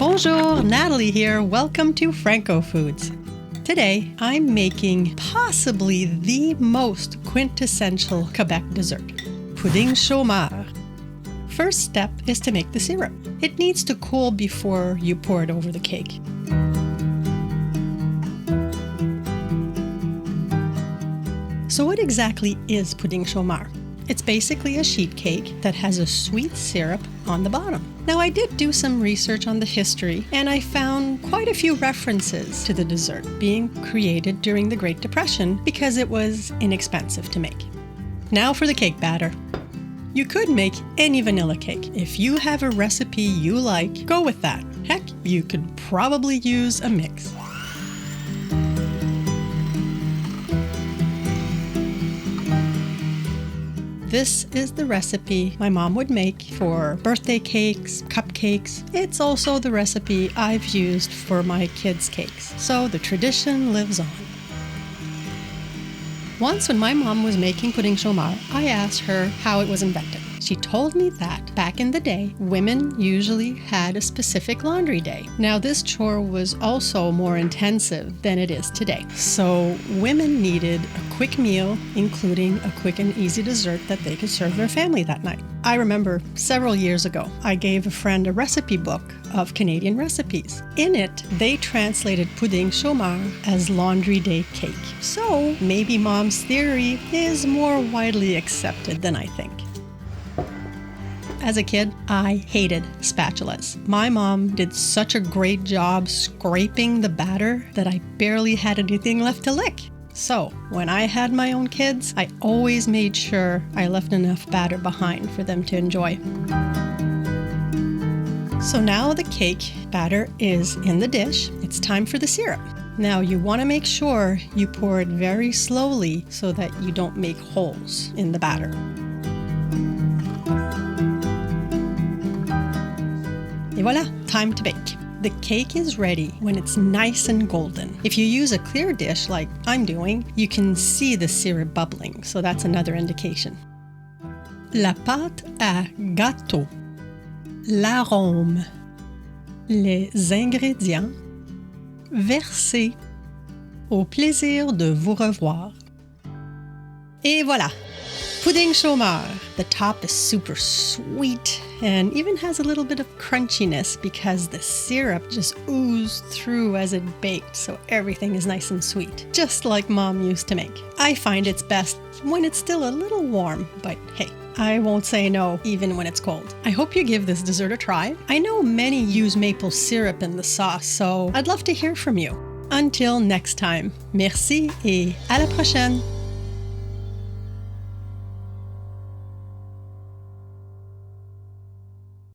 Bonjour, Natalie here. Welcome to Franco Foods. Today, I'm making possibly the most quintessential Quebec dessert, Pouding chômeur. First step is to make the syrup. It needs to cool before you pour it over the cake. So what exactly is Pouding chômeur? It's basically a sheet cake that has a sweet syrup on the bottom. Now, I did do some research on the history, and I found quite a few references to the dessert being created during the Great Depression because it was inexpensive to make. Now for the cake batter. You could make any vanilla cake. If you have a recipe you like, go with that. Heck, you could probably use a mix. This is the recipe my mom would make for birthday cakes, cupcakes. It's also the recipe I've used for my kids' cakes. So the tradition lives on. Once when my mom was making Pouding chômeur, I asked her how it was invented. She told me that back in the day, women usually had a specific laundry day. Now, this chore was also more intensive than it is today. So women needed a quick meal, including a quick and easy dessert that they could serve their family that night. I remember several years ago, I gave a friend a recipe book of Canadian recipes. In it, they translated Pouding chômeur as laundry day cake. So maybe mom's theory is more widely accepted than I think. As a kid, I hated spatulas. My mom did such a great job scraping the batter that I barely had anything left to lick. So, when I had my own kids, I always made sure I left enough batter behind for them to enjoy. So now the cake batter is in the dish. It's time for the syrup. Now you want to make sure you pour it very slowly so that you don't make holes in the batter. Et voilà, time to bake. The cake is ready when it's nice and golden. If you use a clear dish like I'm doing, you can see the syrup bubbling, so that's another indication. La pâte à gâteau, l'arôme, les ingrédients, versez au plaisir de vous revoir. Et voilà, Pouding chômeur. The top is super sweet and even has a little bit of crunchiness because the syrup just oozed through as it baked, so everything is nice and sweet, just like mom used to make. I find it's best when it's still a little warm, but hey, I won't say no even when it's cold. I hope you give this dessert a try. I know many use maple syrup in the sauce, so I'd love to hear from you. Until next time, merci et à la prochaine!